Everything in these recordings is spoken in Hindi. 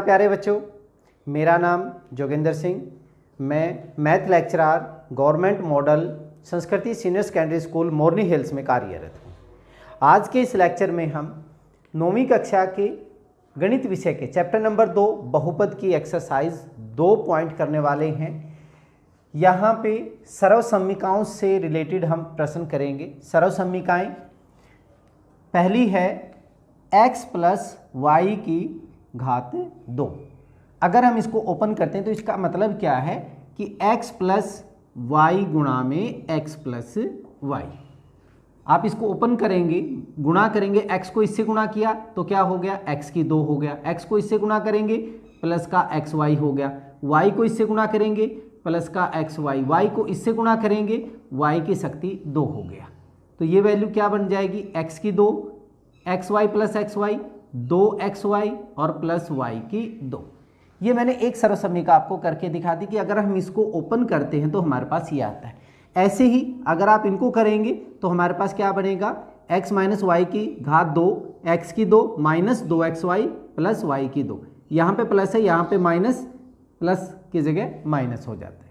प्यारे बच्चों, मेरा नाम जोगिंदर सिंह, मैं मैथ लेक्चरर गवर्नमेंट मॉडल संस्कृति सीनियर सेकेंडरी स्कूल मोरनी हिल्स में कार्यरत हूँ। आज के इस लेक्चर में हम 9वीं कक्षा के गणित विषय के चैप्टर नंबर 2 बहुपद की एक्सरसाइज 2 पॉइंट करने वाले हैं। यहाँ पे सर्वसम्मिकाओं से रिलेटेड हम प्रश्न करेंगे। सर्वसम्मिकाएं पहली है x प्लस वाई की घात 2। अगर हम इसको ओपन करते हैं तो इसका मतलब क्या है कि x प्लस वाई गुणा में x प्लस वाई। आप इसको ओपन करेंगे, गुणा करेंगे, x को इससे गुणा किया तो क्या हो गया, x की 2 हो गया। x को इससे गुणा करेंगे प्लस का एक्स वाई हो गया। y को इससे गुणा करेंगे प्लस का एक्स वाई। y को इससे गुणा करेंगे y की शक्ति 2 हो गया। तो ये वैल्यू क्या बन जाएगी, x की 2, x y plus x y, 2xy और प्लस y की 2। ये मैंने एक सर्वसम्मिका आपको करके दिखा दी कि अगर हम इसको ओपन करते हैं तो हमारे पास ये आता है। ऐसे ही अगर आप इनको करेंगे तो हमारे पास क्या बनेगा, x माइनस वाई की घात 2, x की 2 माइनस 2xy प्लस y की 2। यहाँ पे प्लस है, यहाँ पे माइनस, प्लस की जगह माइनस हो जाता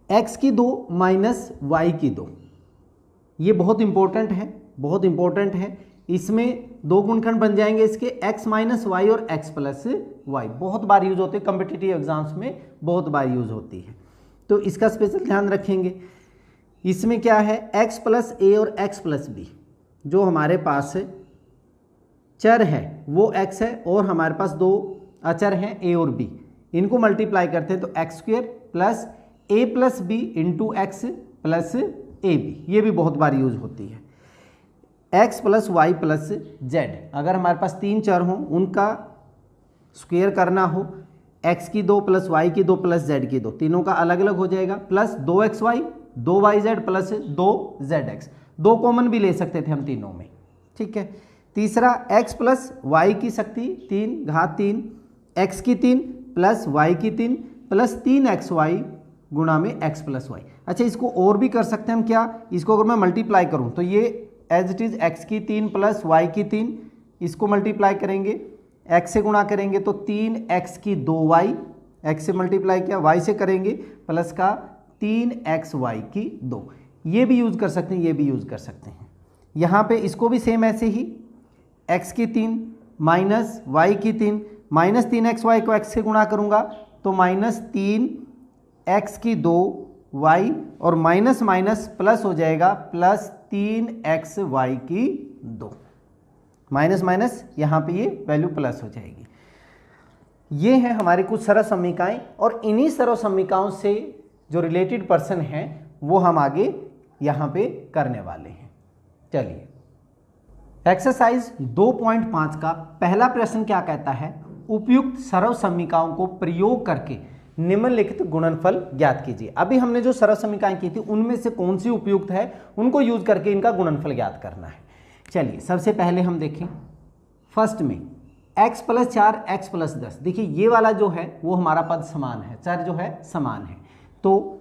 है। x की 2 माइनस y की 2, ये बहुत इंपॉर्टेंट है, बहुत इंपॉर्टेंट है। इसमें दो गुणनखंड बन जाएंगे इसके, x माइनस वाई और x प्लस वाई। बहुत बार यूज होते हैं, कम्पिटिटिव एग्जाम्स में बहुत बार यूज होती है, तो इसका स्पेशल ध्यान रखेंगे। इसमें क्या है, x प्लस ए और x प्लस बी, जो हमारे पास चर है वो x है और हमारे पास दो अचर हैं a और b। इनको मल्टीप्लाई करते हैं तो x square plus a plus b into x plus a b. ये भी बहुत बार यूज होती है। x plus y plus z, अगर हमारे पास तीन चर हों उनका स्क्वायर करना हो, x की 2 प्लस वाई की 2 प्लस जेड की 2, तीनों का अलग अलग हो जाएगा, plus 2xy 2yz plus 2zx। 2 common भी ले सकते थे हम तीनों में, ठीक है। तीसरा x प्लस वाई की शक्ति 3 घात 3, x की 3 प्लस वाई की 3 प्लस 3xy गुणा में x प्लस वाई। अच्छा, इसको और भी कर सकते हैं हम, क्या, इसको अगर मैं मल्टीप्लाई करूँ तो ये एज इट इज x की 3 प्लस वाई की 3, इसको मल्टीप्लाई करेंगे, x से गुणा करेंगे तो 3x की 2y, x से मल्टीप्लाई किया, y से करेंगे प्लस का 3xy की 2। ये भी यूज़ कर सकते हैं, ये भी यूज़ कर सकते हैं। यहाँ पे इसको भी सेम ऐसे ही, x की 3 माइनस वाई की 3, माइनस 3xy को x से गुणा करूँगा तो माइनस 3x की 2y और माइनस माइनस प्लस हो जाएगा, प्लस 3xy की 2। माइनस माइनस यहाँ पे ये वैल्यू प्लस हो जाएगी। ये है हमारी कुछ सर्वसम्मिकाएं और इन्हीं सर्वसम्मिकाओं से जो रिलेटेड पर्सन हैं वो हम आगे यहाँ पे करने वाले हैं। चलिए, एक्सरसाइज 2.5 का पहला प्रश्न क्या कहता है, उपयुक्त सर्वसम्मिकाओं को प्रयोग करके निम्नलिखित गुणनफल ज्ञात कीजिए। अभी हमने जो सर्वसम्मिकाएं की थी उनमें से कौन सी उपयुक्त है, उनको यूज करके इनका गुणनफल ज्ञात करना है। चलिए, सबसे पहले हम देखें फर्स्ट में x प्लस 4 x प्लस 10। देखिए ये वाला जो है वो हमारा पद समान है, चर जो है समान है, तो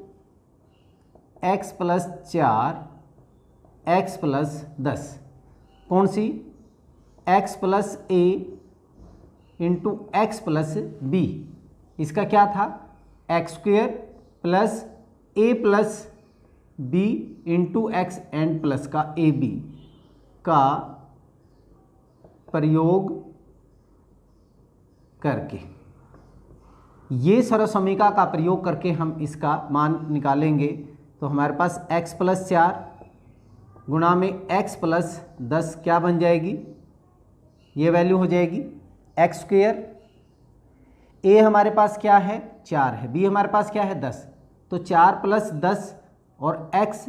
x प्लस 4 x प्लस 10 कौन सी, x plus a into x plus b, इसका क्या था, x square plus a plus b into x and plus का ए बी का प्रयोग करके, ये सर्वसम्मिका का प्रयोग करके हम इसका मान निकालेंगे तो हमारे पास x प्लस 4 गुणा में x प्लस 10 क्या बन जाएगी, ये वैल्यू हो जाएगी एक्स स्क्वेयर, ए हमारे पास क्या है 4 है, बी हमारे पास क्या है 10, तो 4 प्लस 10 और x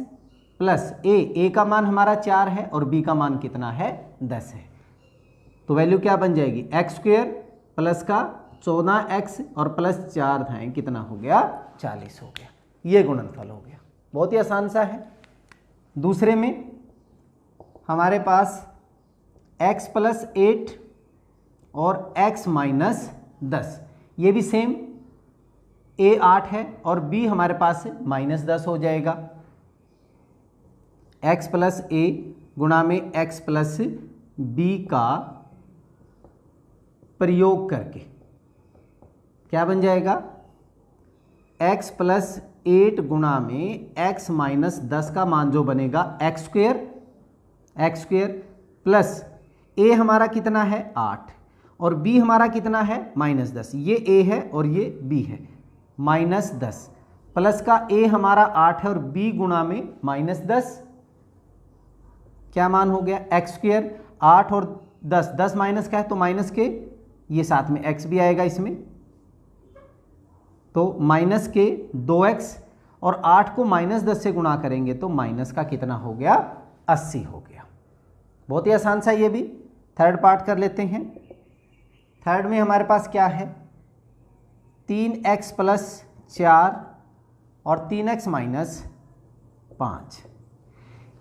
प्लस ए का मान हमारा 4 है और b का मान कितना है 10 है, तो वैल्यू क्या बन जाएगी, एक्स स्क्वेयर प्लस का 14x और प्लस 4 था, कितना हो गया 40 हो गया। ये गुणनफल हो गया, बहुत ही आसान सा है। दूसरे में हमारे पास x प्लस 8 और x माइनस 10, ये भी सेम, a 8 है और b हमारे पास माइनस 10 हो जाएगा। x प्लस a गुणा में x प्लस b का प्रयोग करके क्या बन जाएगा, x प्लस 8 गुणा में x माइनस 10 का मान जो बनेगा एक्स स्क्वेयर प्लस a हमारा कितना है 8 और b हमारा कितना है -10, ये a है और ये b है, -10 प्लस का a हमारा 8 है और b गुणा में -10, क्या मान हो गया एक्स स्क्वेयर, 8 और 10 माइनस का है तो माइनस के, ये साथ में x भी आएगा इसमें, तो माइनस के 2x और 8 को -10 से गुणा करेंगे तो माइनस का कितना हो गया 80 हो गया। बहुत ही आसान सा ये भी। थर्ड पार्ट कर लेते हैं। थर्ड में हमारे पास क्या है, 3x प्लस 4 और 3x माइनस 5।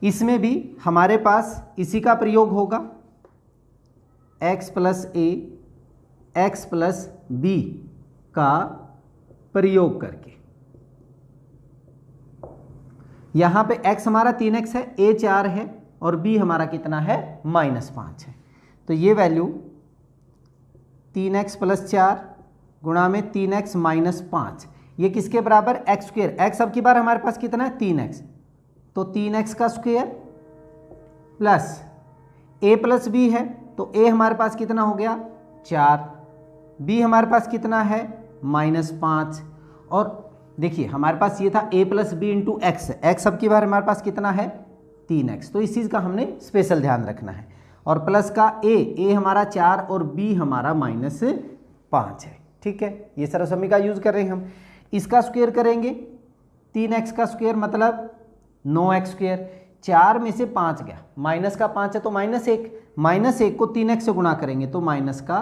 इसमें भी हमारे पास इसी का प्रयोग होगा, x plus a x plus b का प्रयोग करके। यहां पे x हमारा 3x है, a 4 है और b हमारा कितना है -5 है, तो ये वैल्यू 3x प्लस 4 गुणा में 3x माइनस 5, ये किसके बराबर, एक्स स्क्वेयर, x अब की बार हमारे पास कितना है 3x, तो 3x का square plus a plus b है तो a हमारे पास कितना हो गया 4, b हमारे पास कितना है -5, और देखिए हमारे पास ये था a plus b into x, x अब की बार हमारे पास कितना है 3x, तो इस चीज़ का हमने स्पेशल ध्यान रखना है, और प्लस का a हमारा 4 और b हमारा -5 है। ठीक है, ये सर्वसम्मी का यूज़ कर रहे हैं हम। इसका स्क्वायर करेंगे, 3x का स्क्वायर मतलब 9x स्क्वायर, 4 में से 5 गया, माइनस का 5 है तो -1 को 3x से गुणा करेंगे तो माइनस का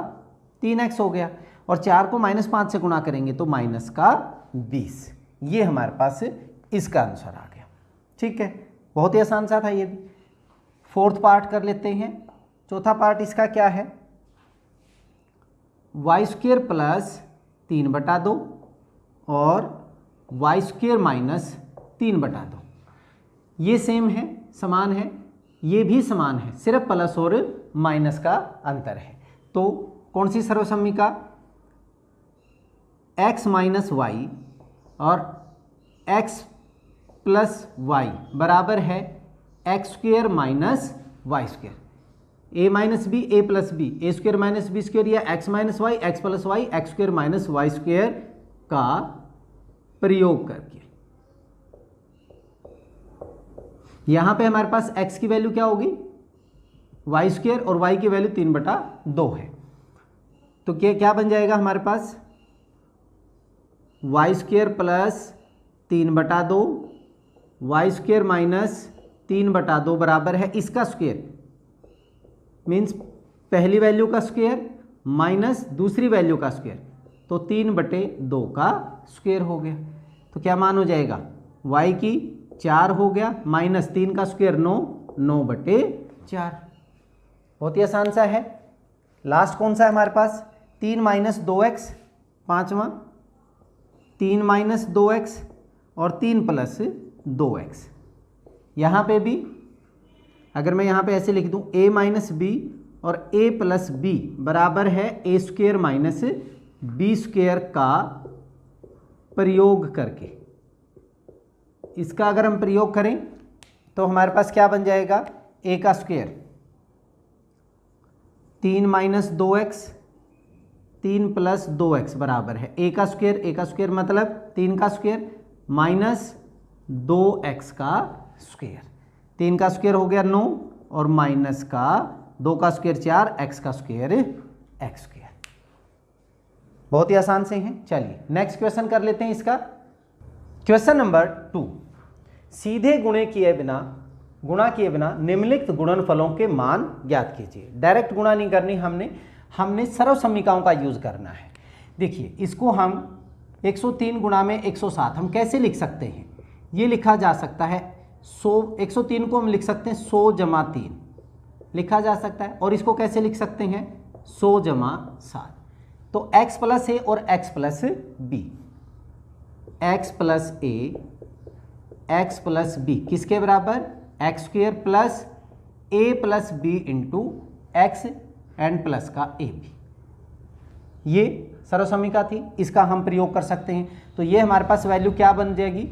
3x हो गया, और 4 को -5 से गुणा करेंगे तो माइनस का 20। ये हमारे पास इसका आंसर आ गया। ठीक है, बहुत ही आसान सा था ये भी। फोर्थ पार्ट कर लेते हैं। चौथा पार्ट इसका क्या है, वाई स्क्वेयर प्लस 3/2 और वाई स्क्वेयर माइनस 3/2, ये सेम है, समान है, ये भी समान है, सिर्फ प्लस और माइनस का अंतर है। तो कौन सी सर्वसम्मी का, x माइनस वाई और x प्लस वाई बराबर है x square minus y square, a minus b a plus b, a square minus b square, या x minus y x plus y x square minus y square का प्रयोग करके। यहां पे हमारे पास x की वैल्यू क्या होगी वाई स्क्वेयर और y की वैल्यू 3/2 है, तो क्या बन जाएगा हमारे पास, y square plus 3/2 y square minus 3/2 बराबर है इसका स्क्वेयर, मीन्स पहली वैल्यू का स्क्वेयर माइनस दूसरी वैल्यू का स्क्वेयर, तो 3/2 का स्क्वेयर हो गया। तो क्या मान हो जाएगा, y की 4 हो गया माइनस 3 का स्क्वेयर 9/4। बहुत ही आसान सा है। लास्ट कौन सा है हमारे पास, 3 माइनस 2x, पांचवा 3 माइनस 2x और 3 प्लस 2x। यहाँ पे भी अगर मैं यहाँ पे ऐसे लिख दूँ a माइनस बी और a प्लस बी बराबर है ए स्क्वेयर माइनस बी स्क्वेयर का प्रयोग करके, इसका अगर हम प्रयोग करें तो हमारे पास क्या बन जाएगा, a का square 3 minus 2x 3 plus 2x बराबर है a का स्क्वेयर मतलब 3 का स्क्वेयर माइनस 2x का स्क्वेयर, 3 का स्क्वेयर हो गया 9 और माइनस का 2 का स्क्वेयर 4, x का स्क्वेयर x स्क्वेयर। बहुत ही आसान से हैं। चलिए नेक्स्ट क्वेश्चन कर लेते हैं इसका। क्वेश्चन नंबर 2, सीधे गुणा किए बिना निम्नलिखित गुणनफलों के मान ज्ञात कीजिए। डायरेक्ट गुणा नहीं करनी, हमने सर्वसम्मिकाओं का यूज करना है। देखिए इसको हम 103 गुणा में 107 हम कैसे लिख सकते हैं, ये लिखा जा सकता है 103 को हम लिख सकते हैं 100 जमा 3 लिखा जा सकता है, और इसको कैसे लिख सकते हैं 100 जमा 7। तो x प्लस ए और x plus b, x plus a x plus b किसके बराबर, x square plus a plus b into x and plus का ए बी। ये सर्वसमीका थी, इसका हम प्रयोग कर सकते हैं। तो ये हमारे पास वैल्यू क्या बन जाएगी,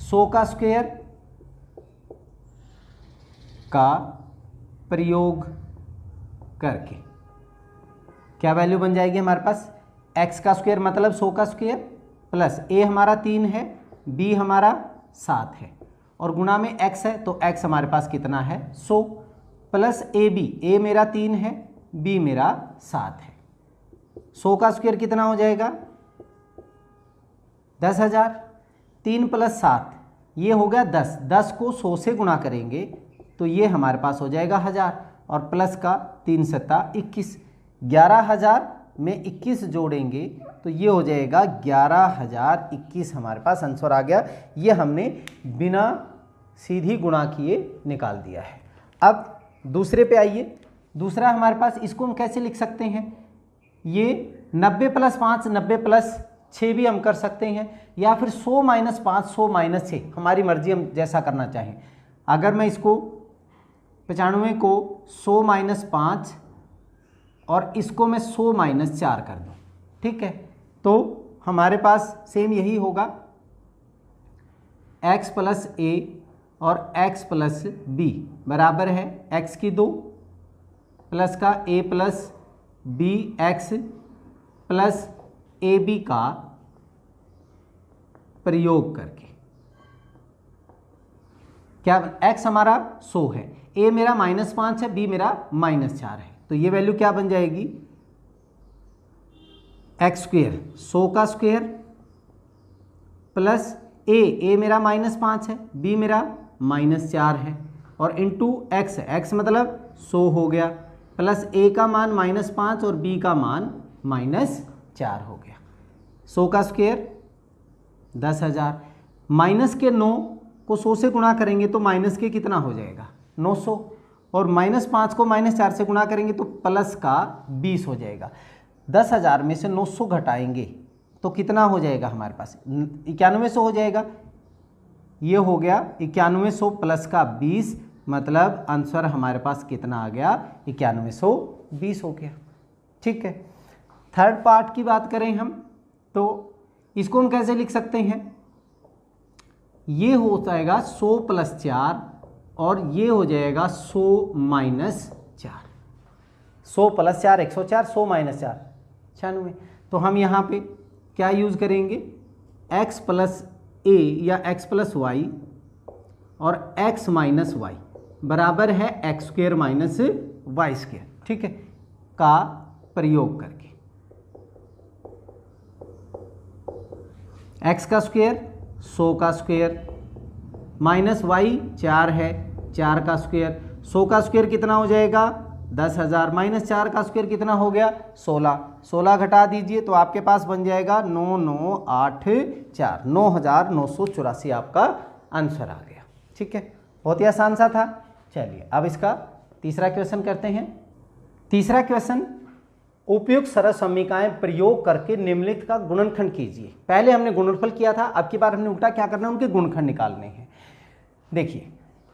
100 का स्क्वायर का प्रयोग करके क्या वैल्यू बन जाएगी हमारे पास, x का स्क्वायर मतलब 100 का स्क्वायर प्लस a हमारा 3 है, b हमारा 7 है और गुणा में x है, तो x हमारे पास कितना है 100 प्लस a मेरा 3 है, b मेरा 7 है। 100 का स्क्वायर कितना हो जाएगा 10,000, 3 प्लस 7 ये हो गया 10, 10 को 100 से गुणा करेंगे तो ये हमारे पास हो जाएगा 1000 और प्लस का 3 सत्ता 21, 11,000 में 21 जोड़ेंगे तो ये हो जाएगा 11,021 हमारे पास आंसर आ गया। ये हमने बिना सीधी गुणा किए निकाल दिया है। अब दूसरे पे आइए, दूसरा हमारे पास इसको हम कैसे लिख सकते हैं, ये 90 प्लस 5 90 प्लस 6 भी हम कर सकते हैं या फिर 100 माइनस 5 100 माइनस 6, हमारी मर्जी हम जैसा करना चाहें। अगर मैं इसको 95 को 100 माइनस 5 और इसको मैं 100 माइनस 4 कर दूं, ठीक है, तो हमारे पास सेम यही होगा x प्लस a और x प्लस b बराबर है x की 2 प्लस का a plus b x plus a b का प्रयोग करके क्या x हमारा 100 है, a मेरा -5 है, b मेरा -4 है, तो ये वैल्यू क्या बन जाएगी x स्क्वेयर 100 का स्क्वेयर प्लस a मेरा -5 है, b मेरा -4 है और इंटू x मतलब 100 हो गया प्लस a का मान -5 और b का मान -4 हो गया। 100 का स्क्वेयर 10,000 माइनस के 9 को 100 से गुणा करेंगे तो माइनस के कितना हो जाएगा 900 और -5 को -4 से गुणा करेंगे तो प्लस का 20 हो जाएगा। 10,000 में से 900 घटाएंगे तो कितना हो जाएगा हमारे पास 9100 हो जाएगा। ये हो गया 9100 प्लस का 20 मतलब आंसर हमारे पास कितना आ गया 9120 हो गया। ठीक है, थर्ड पार्ट की बात करें हम तो इसको हम कैसे लिख सकते हैं, ये हो जाएगा 100 प्लस 4 और ये हो जाएगा 100 माइनस 4, 100 प्लस 4 104, 100 माइनस 4 96। तो हम यहाँ पे क्या यूज़ करेंगे x प्लस a या x प्लस वाई और x माइनस वाई बराबर है x square minus y square, ठीक है, का प्रयोग करके x का स्क्वेयर 100 का स्क्वेयर माइनस वाई 4 है 4 का स्क्वेयर, 100 का स्क्वेयर कितना हो जाएगा 10,000 माइनस 4 का स्क्वेयर कितना हो गया 16, 16 घटा दीजिए तो आपके पास बन जाएगा 9984, 9984 आपका आंसर आ गया। ठीक है, बहुत ही आसान सा था। चलिए अब इसका तीसरा क्वेश्चन करते हैं। तीसरा क्वेश्चन, उपयुक्त सरल समीकरण प्रयोग करके निम्नलिखित का गुणनखंड कीजिए। पहले हमने गुणनफल किया था, अब की बार हमने उल्टा क्या करना है, उनके गुणनखंड निकालने हैं। देखिए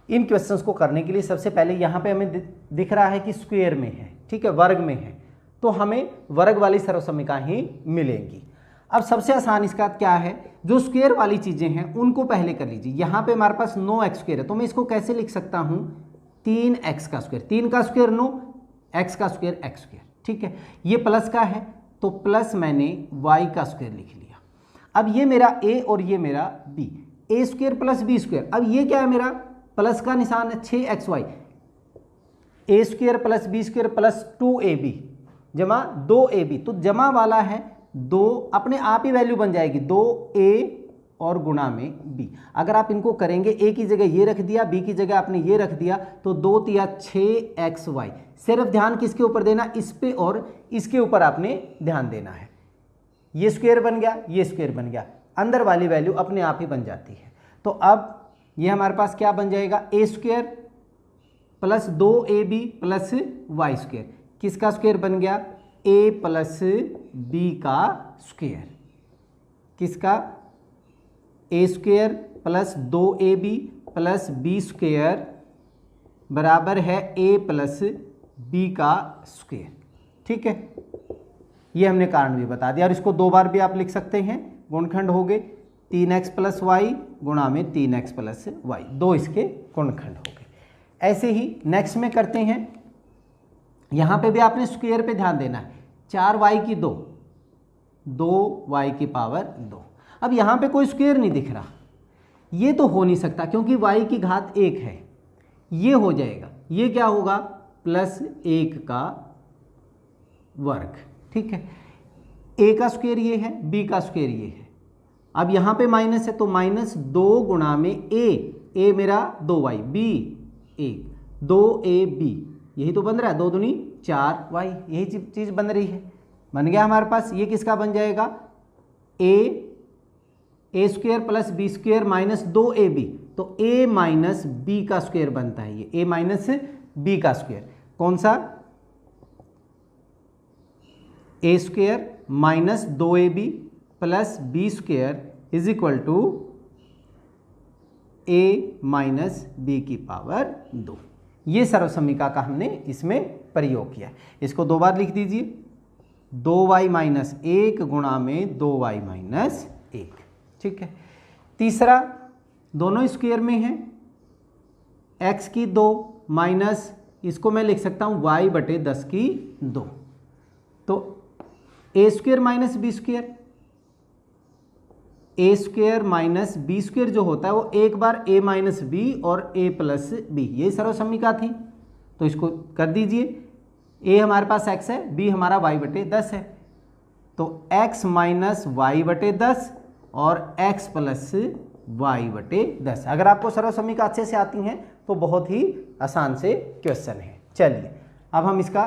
इन क्वेश्चंस को करने के लिए सबसे पहले यहाँ पे हमें दिख रहा है कि स्क्वायर में है, ठीक है, वर्ग में है, तो हमें वर्ग वाली सरल समीकरण ही मिलेंगी। अब सबसे आसान इसका क्या है, जो स्क्वायर वाली चीज़ें हैं उनको पहले कर लीजिए। यहाँ पे हमारे पास 9x स्क्वायर है तो मैं इसको कैसे लिख सकता हूँ 3x का स्क्वायर, 3 का स्क्वायर 9, x का स्क्वायर x स्क्वायर, ठीक है। ये प्लस का है तो प्लस मैंने y का स्क्वायर लिख लिया। अब ये मेरा a और ये मेरा b, a square plus b square. अब ये क्या है, मेरा प्लस का निशान है 6xy, a square plus b square plus 2ab जमा 2ab, तो जमा वाला है 2, अपने आप ही वैल्यू बन जाएगी 2a और गुणा में b। अगर आप इनको करेंगे a की जगह ये रख दिया, b की जगह आपने ये रख दिया तो 2 तिया 6xy। सिर्फ ध्यान किसके ऊपर देना, इस पे और इसके ऊपर आपने ध्यान देना है। ये स्क्वायर बन गया, ये स्क्वायर बन गया, अंदर वाली वैल्यू अपने आप ही बन जाती है। तो अब ये हमारे पास क्या बन जाएगा, a square plus 2ab plus y square, किसका स्क्वायर बन गया a प्लस b का स्क्वायर, किसका a square plus 2ab plus b square बराबर है a प्लस b का स्क्वायर। ठीक है, ये हमने कारण भी बता दिया। और इसको 2 बार भी आप लिख सकते हैं, गुणनखंड हो गए 3x प्लस वाई गुणा में 3x प्लस वाई, 2 इसके गुणनखंड हो गए। ऐसे ही नेक्स्ट में करते हैं, यहाँ पे भी आपने स्क्वायर पे ध्यान देना है। 4y की 2, 2y की पावर 2। अब यहाँ पे कोई स्क्वायर नहीं दिख रहा, ये तो हो नहीं सकता क्योंकि y की घात 1 है, ये हो जाएगा, ये क्या होगा प्लस 1 का वर्ग, ठीक है। a का स्क्वायर ये है, b का स्क्वायर ये है। अब यहाँ पे माइनस है तो माइनस 2 गुणा में a मेरा 2y, b 1, 2ab, यही तो बन रहा है, 2 दूनी 4y, यही चीज़ बन रही है। बन गया हमारे पास, ये किसका बन जाएगा a square plus b square minus 2ab, तो a माइनस बी का स्क्वायर बनता है, ये a माइनस बी का स्क्वायर। कौन सा? a square minus 2ab plus b square is equal to a minus b की पावर 2। ये सर्वसमीका का हमने इसमें प्रयोग किया। इसको 2 बार लिख दीजिए, 2y माइनस 1 गुणा में 2y माइनस 1, ठीक है। तीसरा, दोनों स्क्वायर में है, x की 2 माइनस, इसको मैं लिख सकता हूँ y बटे 10 की 2, तो a square minus b square, a square minus b square जो होता है वो एक बार a माइनस बी और a प्लस बी, ये सर्वसमीका थी। तो इसको कर दीजिए, a हमारे पास x है, b हमारा y बटे 10 है, तो x माइनस वाई बटे 10 और x प्लस वाई बटे 10। अगर आपको सर्वसमीका अच्छे से आती हैं तो बहुत ही आसान से क्वेश्चन है। चलिए अब हम इसका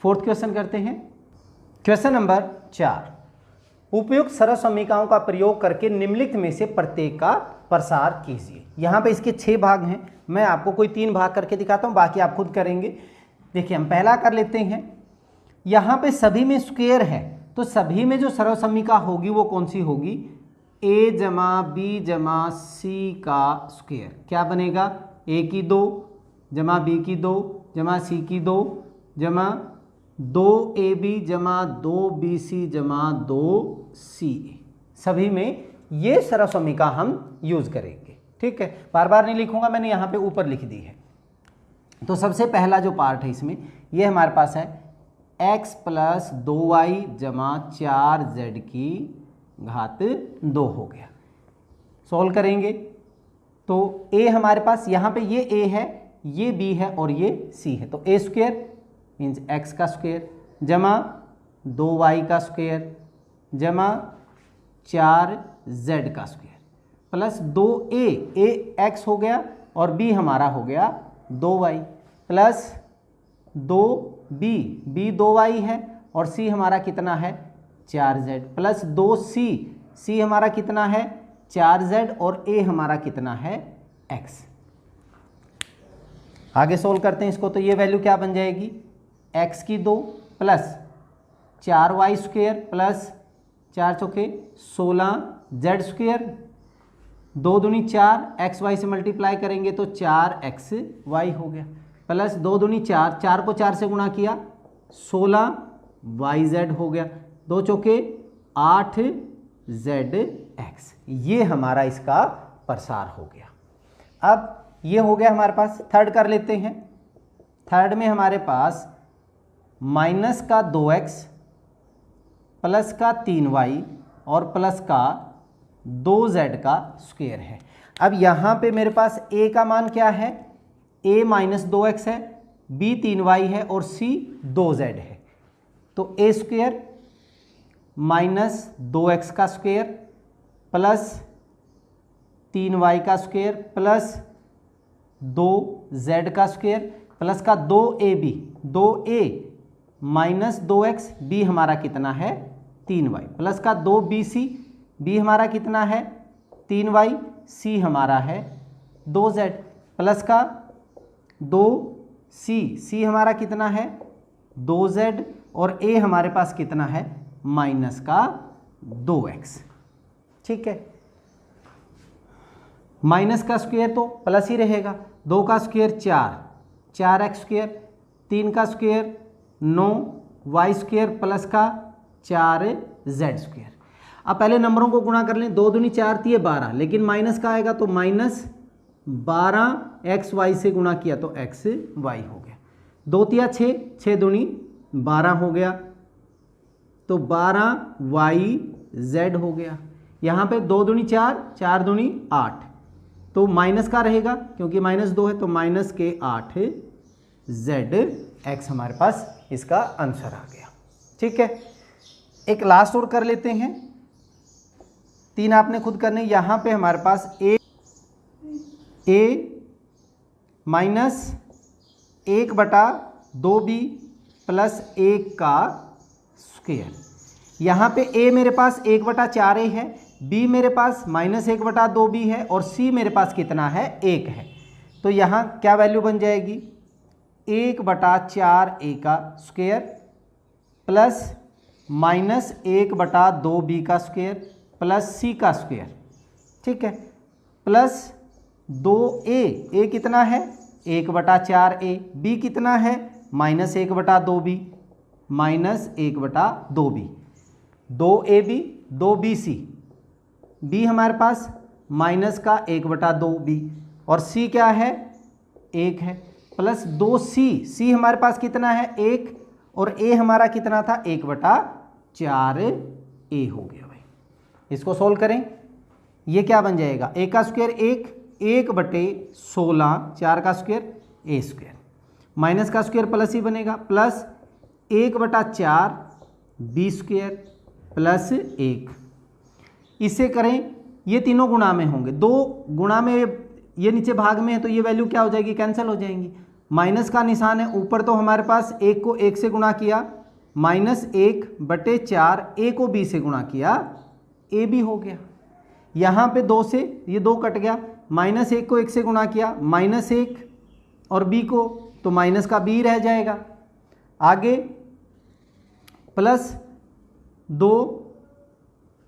4th क्वेश्चन करते हैं। क्वेश्चन नंबर 4, उपयुक्त सर्वसमीकाओं का प्रयोग करके निम्नलिखित में से प्रत्येक का प्रसार कीजिए। यहाँ पे इसके 6 भाग हैं, मैं आपको कोई 3 भाग करके दिखाता हूँ, बाकी आप खुद करेंगे। देखिए हम पहला कर लेते हैं, यहाँ पे सभी में स्क्वायर है तो सभी में जो सर्वसमीका होगी वो कौन सी होगी? a जमा बी जमा सी का स्क्वायर। क्या बनेगा? a की 2 जमा b की 2 जमा c की 2 जमा 2ab जमा 2bc जमा 2ca। सभी में ये सर्वसमीका हम यूज करेंगे, ठीक है। बार बार नहीं लिखूंगा, मैंने यहाँ पे ऊपर लिख दी है। तो सबसे पहला जो पार्ट है इसमें, ये हमारे पास है x प्लस 2y जमा 4z की घात 2 हो गया। सॉल्व करेंगे तो a हमारे पास यहाँ पे ये a है, ये b है और ये c है, तो a स्क्वायर मीन्स x का स्क्वायर जमा 2y का स्क्वायर जमा 4z का स्क्वायर प्लस 2a x हो गया और b हमारा हो गया 2y प्लस 2b 2y है और c हमारा कितना है 4z प्लस 2c हमारा कितना है 4z और a हमारा कितना है x। आगे सोल्व करते हैं इसको, तो ये वैल्यू क्या बन जाएगी? x की 2 प्लस 4y स्क्वायर प्लस 4 चौके 16z स्क्वायर, 2 दूनी 4, एक्स वाई से मल्टीप्लाई करेंगे तो 4xy हो गया प्लस 2 दूनी 4, 4 को 4 से गुणा किया 16yz हो गया, 2 चौके 8zx। ये हमारा इसका प्रसार हो गया। अब ये हो गया हमारे पास। थर्ड कर लेते हैं। थर्ड में हमारे पास माइनस का 2x प्लस का 3y और प्लस का 2z का स्क्वायर है। अब यहाँ पे मेरे पास a का मान क्या है? a माइनस 2x है, b 3y है और c 2z है, तो a स्क्वायर माइनस 2x का स्क्वायर प्लस 3y का स्क्वायर प्लस 2z का स्क्वायर प्लस का 2ab 2a minus 2x, b हमारा कितना है 3y प्लस का 2bc, b हमारा कितना है 3y, c हमारा है 2z प्लस का 2c हमारा कितना है 2z और a हमारे पास कितना है माइनस का 2x। ठीक है, माइनस का स्क्वायर तो प्लस ही रहेगा, 2 का स्क्वायर 4, 4x स्क्वायर, 3 का स्क्वायर 9, वाई स्क्वायर प्लस का 4z²। अब पहले नंबरों को गुणा कर लें, 2 दूनी 4 थी 12, लेकिन माइनस का आएगा तो -12xy से गुणा किया तो xy हो गया। 2 तिया 6, 6 दूनी 12 हो गया तो 12yz हो गया। यहाँ पे 2 दूनी 4, 4 दूनी 8, तो माइनस का रहेगा क्योंकि -2 है तो -8zx हमारे पास इसका आंसर आ गया। ठीक है, एक लास्ट और कर लेते हैं, 3 आपने खुद करने। यहाँ पे हमारे पास a -1/2b प्लस 1 का स्क्वायर। यहाँ पे a मेरे पास 1/4a है, b मेरे पास -1/2b है और c मेरे पास कितना है 1 है। तो यहाँ क्या वैल्यू बन जाएगी 1/4a का स्क्वायर प्लस -1/2b का स्क्वायर प्लस c का स्क्वायर। ठीक है, प्लस 2a कितना है 1/4a, b कितना है -1/2b, -1/2b, 2ab 2bc, b हमारे पास -1/2b और c क्या है 1 है, प्लस 2c हमारे पास कितना है 1 और a हमारा कितना था 1/4a हो गया भाई। इसको सोल्व करें, ये क्या बन जाएगा a का स्क्वायर 1/16, 4 का स्क्वायर a स्क्वायर, माइनस का स्क्वायर प्लस ही बनेगा, प्लस 1/4b स्क्वायर प्लस 1। इसे करें, ये तीनों गुणा में होंगे, 2 गुणा में ये नीचे भाग में है तो ये वैल्यू क्या हो जाएगी कैंसिल हो जाएंगी। माइनस का निशान है ऊपर तो हमारे पास 1 को 1 से गुणा किया -1/4, a को b से गुणा किया a भी हो गया। यहाँ पे 2 से ये 2 कट गया, -1 को 1 से गुणा किया -1 और b को तो माइनस का b रह जाएगा। आगे प्लस 2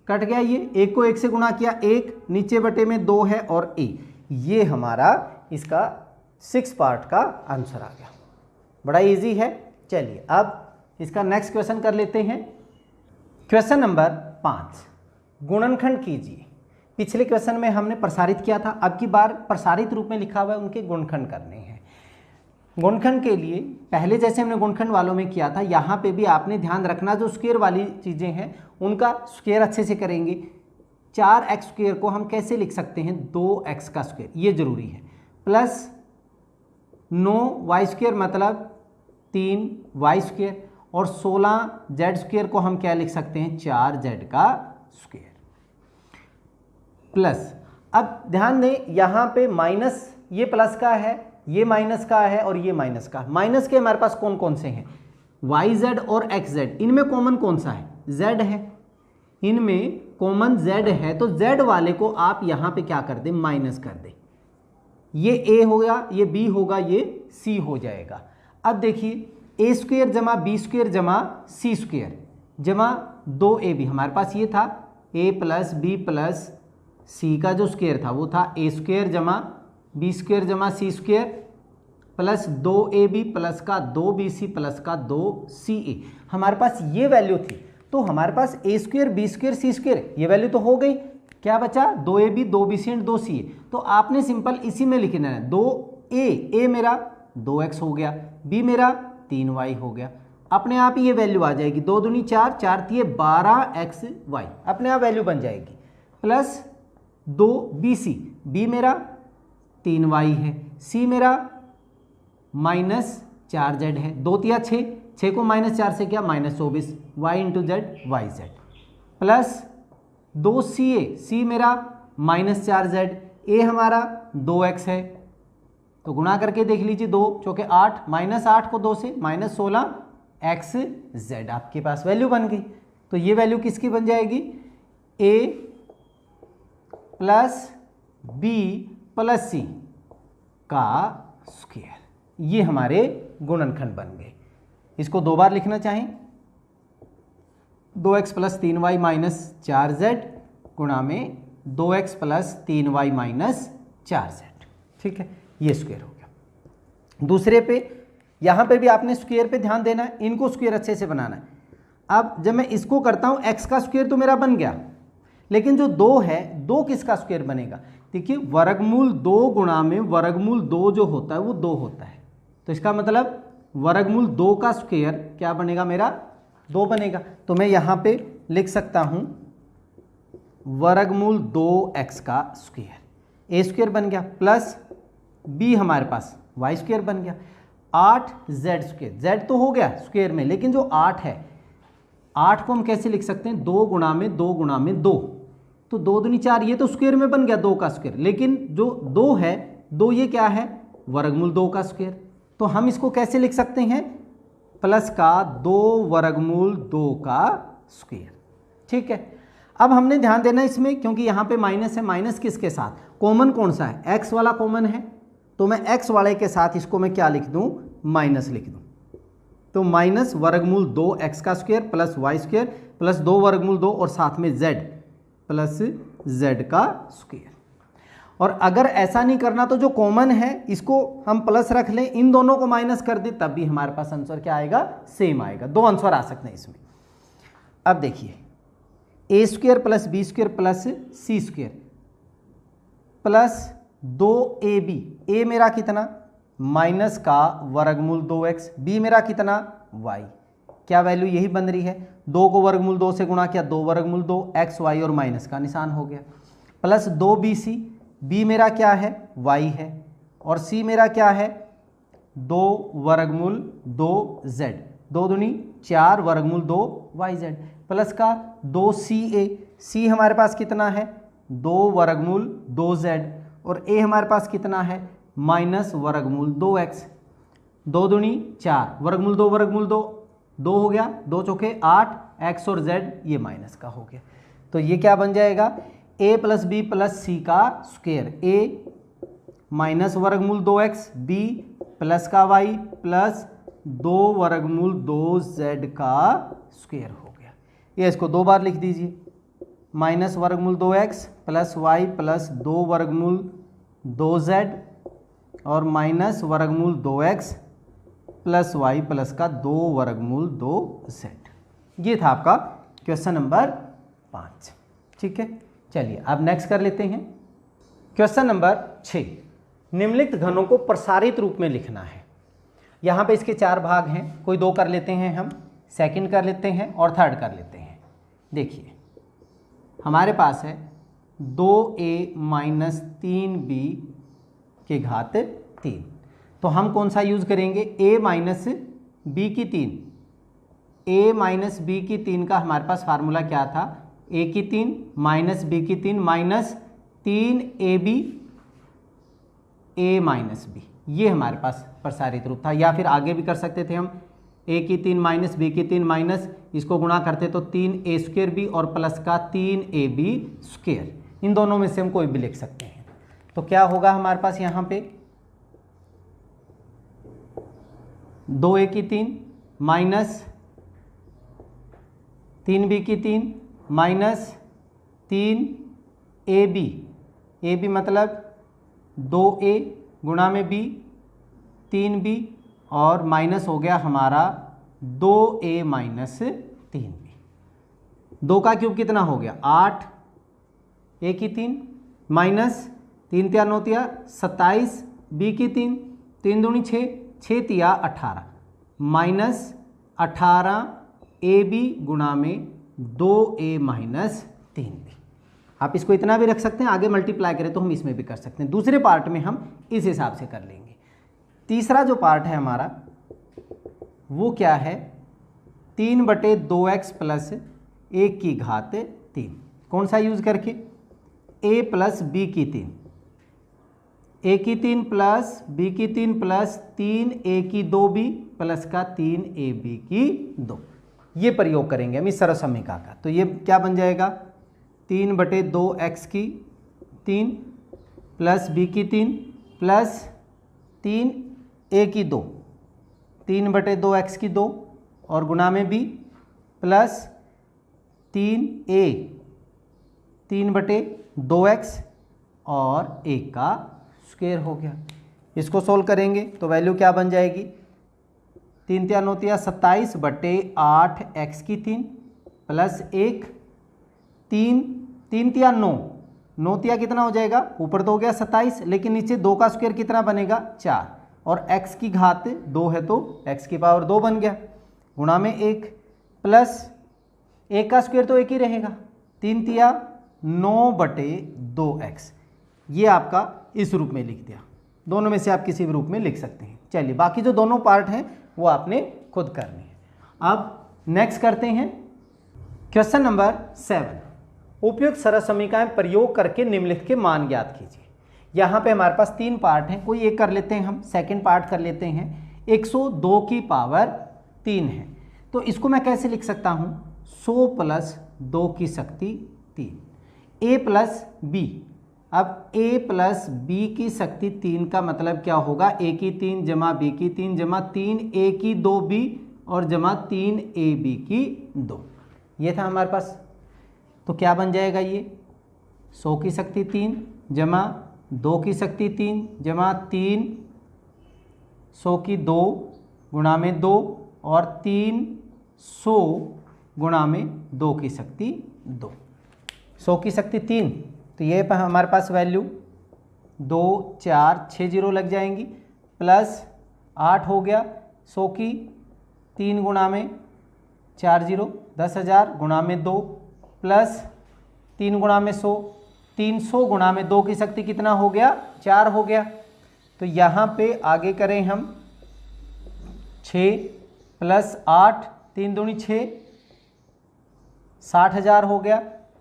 कट गया, ये 1 को 1 से गुणा किया 1, नीचे बटे में 2 है और a, ये हमारा इसका 6 पार्ट का आंसर आ गया। बड़ा इजी है। चलिए अब इसका नेक्स्ट क्वेश्चन कर लेते हैं। क्वेश्चन नंबर 5, गुणनखंड कीजिए। पिछले क्वेश्चन में हमने प्रसारित किया था, अब की बार प्रसारित रूप में लिखा हुआ है, उनके गुणनखंड करने हैं। गुणनखंड के लिए पहले जैसे हमने गुणनखंड वालों में किया था, यहाँ पे भी आपने ध्यान रखना जो स्क्वायर वाली चीज़ें हैं उनका स्क्वायर अच्छे से करेंगे। 4x स्क्वायर को हम कैसे लिख सकते हैं 2x का स्क्वायर, ये जरूरी है, प्लस 9y स्क्वायर मतलब 3y स्क्वायर और 16z स्क्वायर को हम क्या लिख सकते हैं 4z का स्क्वायर। प्लस अब ध्यान दें यहाँ पे माइनस, ये प्लस का है, ये माइनस का है और ये माइनस का। माइनस के हमारे पास कौन कौन से हैं yz और xz, इनमें कॉमन कौन सा है z है, इनमें कॉमन z है तो z वाले को आप यहाँ पे क्या कर दें माइनस कर दें। ये a हो गया, ये b होगा, ये c हो जाएगा। अब देखिए a स्क्वायर जमा b स्क्वायर जमा c स्क्वायर जमा 2ab, हमारे पास ये था a plus b plus c का जो स्क्वायर था वो था a स्क्वायर जमा b स्क्वायर जमा c square plus 2ab plus का 2bc प्लस का 2ca, हमारे पास ये वैल्यू थी। तो हमारे पास a square b square c square ये वैल्यू तो हो गई, क्या बचा 2ab 2bc एंड 2ca। तो आपने सिंपल इसी में लिखना है 2a मेरा 2x हो गया, b मेरा 3y हो गया, अपने आप ही ये वैल्यू आ जाएगी, 2 दूनी 4, 4 थी 12xy, अपने आप वैल्यू बन जाएगी, प्लस 2bc, b मेरा 3y है, c मेरा -4z है, 2 तिया 6, 6 को -4 से क्या -24, y into Z yz, plus 2ca, c मेरा -4z, a हमारा 2x है, तो गुणा करके देख लीजिए 2 चौके 8, -8 को 2 से -16xz, आपके पास वैल्यू बन गई। तो ये वैल्यू किसकी बन जाएगी a plus b plus c का स्क्वायर, ये हमारे गुणनखंड बन गए। इसको 2 बार लिखना चाहें 2x plus 3y minus 4z गुणा में 2x plus 3y minus 4z, ठीक है, ये स्क्वायर हो गया। दूसरे पे यहाँ पे भी आपने स्क्वायर पे ध्यान देना है, इनको स्क्वायर अच्छे से बनाना है। अब जब मैं इसको करता हूँ एक्स का स्क्वायर तो मेरा बन गया, लेकिन जो 2 है, 2 किसका स्क्वायर बनेगा? देखिए वर्गमूल 2 गुणा में वर्गमूल 2 जो होता है वो 2 होता है, तो इसका मतलब वर्गमूल 2 का स्क्वायर क्या बनेगा मेरा? 2 बनेगा। तो मैं यहाँ पे लिख सकता हूँ वर्गमूल 2x का स्क्वायर, ए स्क्वायर बन गया, प्लस b हमारे पास वाई स्क्वायर बन गया, 8z स्क्वायर, z तो हो गया स्क्वायर में, लेकिन जो 8 है, 8 को हम कैसे लिख सकते हैं? 2 गुणा में 2 गुणा में 2, तो 2 दूनी 4, ये तो स्क्वायर में बन गया 2 का स्क्वायर, लेकिन जो 2 है, 2 ये क्या है? वर्गमूल 2 का स्क्वायर। तो हम इसको कैसे लिख सकते हैं? प्लस का 2 वर्गमूल 2 का स्क्वायर। ठीक है, अब हमने ध्यान देना इसमें, क्योंकि यहाँ पे माइनस है, माइनस किसके साथ? कॉमन कौन सा है? एक्स वाला कॉमन है, तो मैं एक्स वाले के साथ इसको मैं क्या लिख दूँ? माइनस लिख दूँ। तो माइनस वर्गमूल 2x का square plus y square plus 2 वर्गमूल 2 और साथ में z प्लस z का स्क्वायर। और अगर ऐसा नहीं करना तो जो कॉमन है इसको हम प्लस रख लें, इन दोनों को माइनस कर दें, तब भी हमारे पास आंसर क्या आएगा? सेम आएगा। 2 आंसर आ सकते हैं इसमें। अब देखिए a square plus b square plus c square plus 2ab, a मेरा कितना? माइनस का वर्गमूल 2x, बी मेरा कितना? y, क्या वैल्यू यही बन रही है? 2 को वर्गमूल 2 से गुणा किया, 2 वर्गमूल 2, x y और माइनस का निशान हो गया, प्लस 2bc, b मेरा क्या है? y है, और c मेरा क्या है? 2 वर्गमूल 2z, 2 दूनी 4 वर्गमूल 2 yz, प्लस का 2ca, c हमारे पास कितना है? 2 वर्गमूल 2z, और a हमारे पास कितना है? माइनस वर्गमूल 2x, 2 दूनी 4 वर्गमूल 2 वर्गमूल 2, 2 हो गया, 2 चौके 8, x और z ये माइनस का हो गया। तो ये क्या बन जाएगा? a प्लस बी प्लस सी का स्क्वायर, a माइनस वर्गमूल 2x, b प्लस का y प्लस 2 वर्गमूल 2z का स्क्वायर हो गया। ये इसको 2 बार लिख दीजिए, माइनस वर्गमूल 2x प्लस y प्लस 2 वर्गमूल 2z और माइनस वर्गमूल 2x प्लस y प्लस का 2 वर्गमूल 2z। ये था आपका क्वेश्चन नंबर 5। ठीक है, चलिए अब नेक्स्ट कर लेते हैं क्वेश्चन नंबर 6। निम्नलिखित घनों को प्रसारित रूप में लिखना है। यहाँ पे इसके 4 भाग हैं, कोई 2 कर लेते हैं, हम सेकंड कर लेते हैं और थर्ड कर लेते हैं। देखिए हमारे पास है 2a माइनस 3b के घात 3, तो हम कौन सा यूज़ करेंगे? a माइनस बी की 3, a माइनस बी की 3 का हमारे पास फार्मूला क्या था? a की 3 माइनस बी की 3 minus 3ab a minus B, ये हमारे पास प्रसारित रूप था। या फिर आगे भी कर सकते थे हम, a की 3 माइनस बी की 3 माइनस, इसको गुणा करते तो 3a स्क्वायर बी और प्लस का 3ab स्क्वायर, इन दोनों में से हम कोई भी लिख सकते हैं। तो क्या होगा हमारे पास यहाँ पे? 2a की 3 माइनस 3b की 3 माइनस 3ab, ab मतलब 2a गुणा में b 3b और माइनस हो गया हमारा 2a माइनस 3b। 2 का क्यूब कितना हो गया? 8, a की 3 माइनस 3 तिया 9 तिया 27, b की 3, 3 दूनी 6, 6 तिया 18 माइनस 18ab गुणा में 2a माइनस 3b। आप इसको इतना भी रख सकते हैं, आगे मल्टीप्लाई करें तो हम इसमें भी कर सकते हैं। दूसरे पार्ट में हम इस हिसाब से कर लेंगे। तीसरा जो पार्ट है हमारा वो क्या है? 3/2x प्लस 1 की घात 3, कौन सा यूज करके? a प्लस बी की 3, a की 3 प्लस b की 3 प्लस 3a की 2b प्लस का 3ab की 2, ये प्रयोग करेंगे हम इस सरसमीका का। तो ये क्या बन जाएगा? 3/2x की 3 प्लस b की 3 प्लस 3a की 2, 3/2x की 2 और गुणा में b प्लस 3a 3/2x और 1 का स्क्वायर हो गया। इसको सोल्व करेंगे तो वैल्यू क्या बन जाएगी? 3 तिया 9 तिया 27 बटे 8 x की 3 प्लस 1 3 3 तिया 9 9 तिया कितना हो जाएगा, ऊपर तो हो गया 27 लेकिन नीचे 2 का स्क्वायर कितना बनेगा 4 और x की घात 2 है तो x की पावर 2 बन गया गुणा में 1 प्लस 1 का स्क्वायर तो 1 ही रहेगा 3 तिया 9 बटे 2x। ये आपका इस रूप में लिख दिया, दोनों में से आप किसी भी रूप में लिख सकते हैं। चलिए बाकी जो दोनों पार्ट हैं वो आपने खुद करने हैं। अब नेक्स्ट करते हैं क्वेश्चन नंबर 7। उपयुक्त सरल समीकरण प्रयोग करके निम्नलिखित के मान ज्ञात कीजिए। यहाँ पे हमारे पास 3 पार्ट हैं, कोई एक कर लेते हैं, हम सेकंड पार्ट कर लेते हैं। 102 की पावर 3 है तो इसको मैं कैसे लिख सकता हूँ, 100 प्लस 2 की शक्ति 3 a प्लस b। अब a प्लस b की शक्ति 3 का मतलब क्या होगा, a की 3 जमा b की 3 जमा 3 a की 2b और जमा 3 ab की 2। ये था हमारे पास, तो क्या बन जाएगा ये 100 की शक्ति 3 जमा 2 की शक्ति 3 जमा 3 100 की 2 गुणा में 2 और 300 गुणा में 2 की शक्ति 2। 100 की शक्ति 3 तो ये हमारे पास वैल्यू 2 4 6 जीरो लग जाएंगी प्लस 8 हो गया 100 की 3 गुणा में 4 जीरो 10,000 गुणा में 2 प्लस 3 गुणा में 100 300 गुणा में 2 की शक्ति कितना हो गया 4 हो गया। तो यहाँ पे आगे करें हम 6 प्लस 8 3 दूनी 6 60,000 हो गया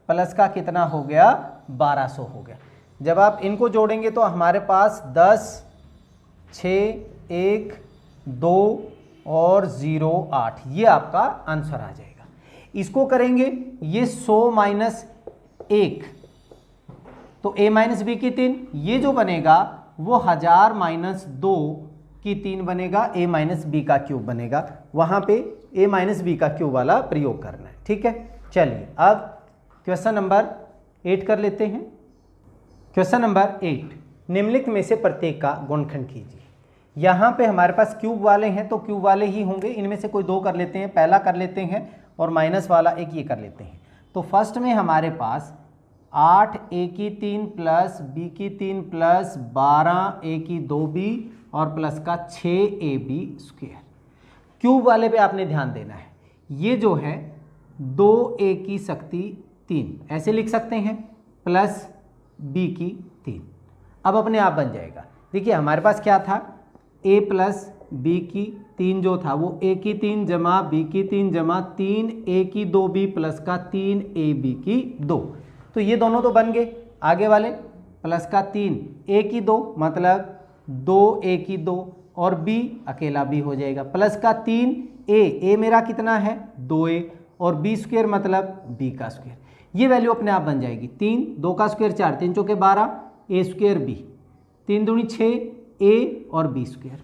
प्लस का कितना हो गया 1200 हो गया। जब आप इनको जोड़ेंगे तो हमारे पास 10 6 1 2 और 0 8 ये आपका आंसर आ जाएगा। इसको करेंगे ये 100 माइनस 1 तो a माइनस बी की 3, ये जो बनेगा वो 1000 माइनस 2 की 3 बनेगा, a माइनस बी का क्यूब बनेगा। वहाँ पे a माइनस बी का क्यूब वाला प्रयोग करना है, ठीक है। चलिए अब क्वेश्चन नंबर 8 कर लेते हैं। क्वेश्चन नंबर 8, निम्नलिखित में से प्रत्येक का गुणनखंड कीजिए। यहाँ पे हमारे पास क्यूब वाले हैं तो क्यूब वाले ही होंगे, इनमें से कोई 2 कर लेते हैं, पहला कर लेते हैं और माइनस वाला एक ये कर लेते हैं। तो फर्स्ट में हमारे पास 8 a की 3 प्लस b की 3 प्लस 12 a की 2b और प्लस का 6ab स्क्वायर। क्यूब वाले पे आपने ध्यान देना है, ये जो है 2a की शक्ति 3 ऐसे लिख सकते हैं प्लस b की 3, अब अपने आप बन जाएगा। देखिए हमारे पास क्या था, a प्लस b की 3 जो था वो a की 3 जमा b की 3 जमा 3a की 2b प्लस का 3ab की 2। तो ये दोनों तो बन गए, आगे वाले प्लस का 3a की 2 मतलब 2a की 2 और b अकेला b हो जाएगा प्लस का 3a मेरा कितना है 2a और b स्क्वायर मतलब b का स्क्वायर। ये वैल्यू अपने आप बन जाएगी 3 2 का स्क्वायर 4 3 चौके 12 a स्क्वायर b 3 दूनी 6 a और b स्क्वायर।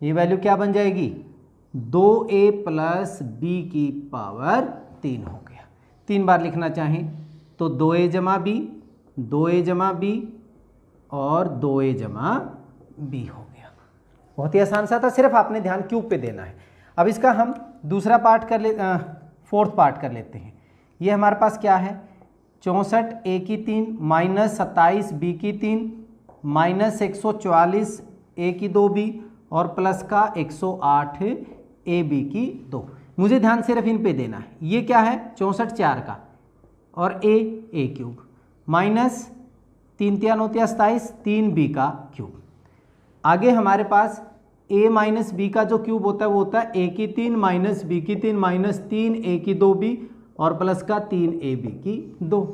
ये वैल्यू क्या बन जाएगी 2a प्लस b की पावर 3 हो गया। 3 बार लिखना चाहें तो 2a जमा b 2a जमा b और 2a जमा b हो गया। बहुत ही आसान सा था, सिर्फ आपने ध्यान क्यूब पे देना है। अब इसका हम दूसरा पार्ट कर ले फोर्थ पार्ट कर लेते हैं। ये हमारे पास क्या है 64 a की 3 माइनस 27 b की 3 माइनस 144 a की 2b और प्लस का 108 ab की 2। मुझे ध्यान सिर्फ इन पे देना है। ये क्या है 64 4 का और a क्यूब माइनस 3 तिया 9 तिया 27 3b का क्यूब। आगे हमारे पास a माइनस बी का जो क्यूब होता है वो होता है a की 3 माइनस b की 3 माइनस 3a की 2b और प्लस का 3ab की 2।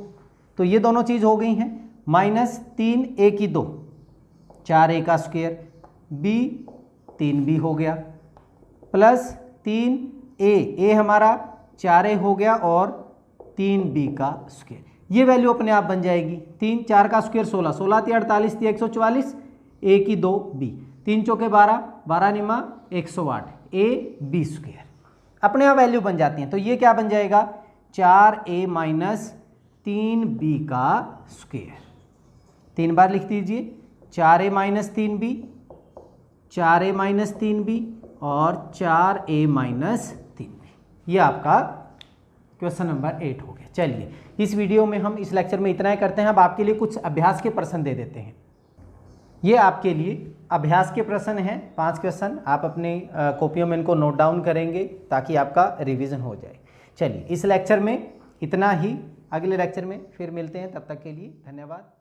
तो ये दोनों चीज़ हो गई हैं माइनस 3a की 2 4a का स्क्वायर b 3b हो गया प्लस 3a हमारा 4a हो गया और 3b का स्क्वायर। ये वैल्यू अपने आप बन जाएगी 3 4 का स्क्वायर 16 16 तिया 48 तिया 144 a की 2b 3 चौके 12 12 निमा 108 a b स्क्वायर। अपने आप वैल्यू बन जाती हैं। तो ये क्या बन जाएगा 4a माइनस 3b का स्क्वायर। 3 बार लिख दीजिए 4a minus 3b 4a minus 3b और 4a माइनस 3 में। ये आपका क्वेश्चन नंबर 8 हो गया। चलिए इस वीडियो में हम इस लेक्चर में इतना ही करते हैं। अब आपके लिए कुछ अभ्यास के प्रश्न दे देते हैं। ये आपके लिए अभ्यास के प्रश्न हैं, 5 क्वेश्चन। आप अपनी कॉपियों में इनको नोट डाउन करेंगे ताकि आपका रिवीजन हो जाए। चलिए इस लेक्चर में इतना ही, अगले लेक्चर में फिर मिलते हैं। तब तक के लिए धन्यवाद।